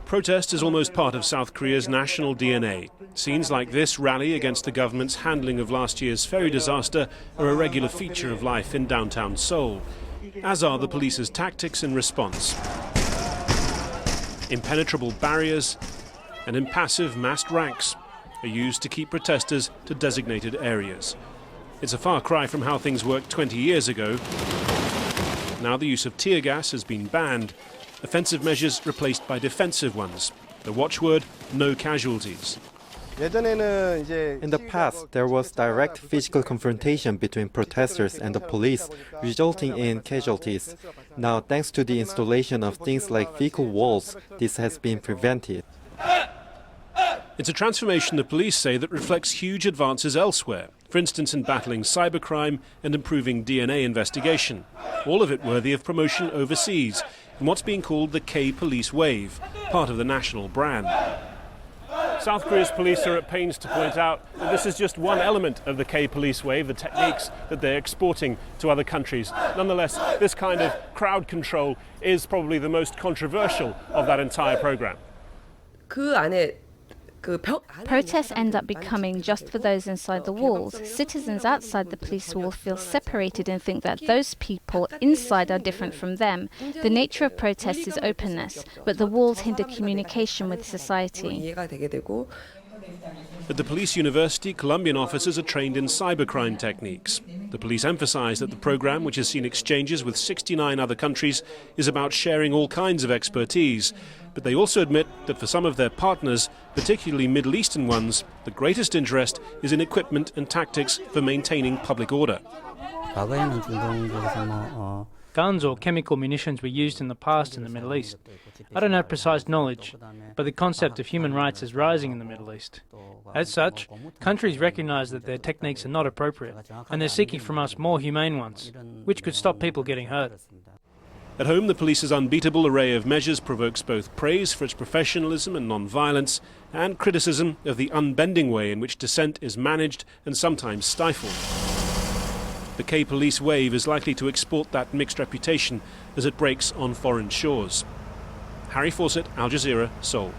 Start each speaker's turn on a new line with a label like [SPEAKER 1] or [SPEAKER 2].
[SPEAKER 1] Protest is almost part of South Korea's national DNA. Scenes like this rally against the government's handling of last year's ferry disaster are a regular feature of life in downtown Seoul, as are the police's tactics in response. Impenetrable barriers and impassive massed ranks are used to keep protesters to designated areas. It's a far cry from how things worked 20 years ago. Now the use of tear gas has been banned, offensive measures replaced by defensive ones. The watchword, no casualties.
[SPEAKER 2] In the past, there was direct physical confrontation between protesters and the police, resulting in casualties. Now, thanks to the installation of things like vehicle walls, this has been prevented.
[SPEAKER 1] It's a transformation the police say that reflects huge advances elsewhere, for instance in battling cybercrime and improving DNA investigation. All of it worthy of promotion overseas, in what's being called the K-Police Wave, part of the national brand. South Korea's police are at pains to point out that this is just one element of the K-Police Wave, the techniques that they're exporting to other countries. Nonetheless, this kind of crowd control is probably the most controversial of that entire program.
[SPEAKER 3] Protests end up becoming just for those inside the walls. Citizens outside the police wall feel separated and think that those people inside are different from them. The nature of protests is openness, but the walls hinder communication with society.
[SPEAKER 1] At the police university, Colombian officers are trained in cybercrime techniques. The police emphasize that the program, which has seen exchanges with 69 other countries, is about sharing all kinds of expertise. But they also admit that for some of their partners, particularly Middle Eastern ones, the greatest interest is in equipment and tactics for maintaining public order.
[SPEAKER 4] Guns or chemical munitions were used in the past in the Middle East. I don't have precise knowledge, but the concept of human rights is rising in the Middle East. As such, countries recognise that their techniques are not appropriate, and they're seeking from us more humane ones, which could stop people getting hurt.
[SPEAKER 1] At home, the police's unbeatable array of measures provokes both praise for its professionalism and non-violence and criticism of the unbending way in which dissent is managed and sometimes stifled. The K-Police Wave is likely to export that mixed reputation as it breaks on foreign shores. Harry Fawcett, Al Jazeera, Seoul.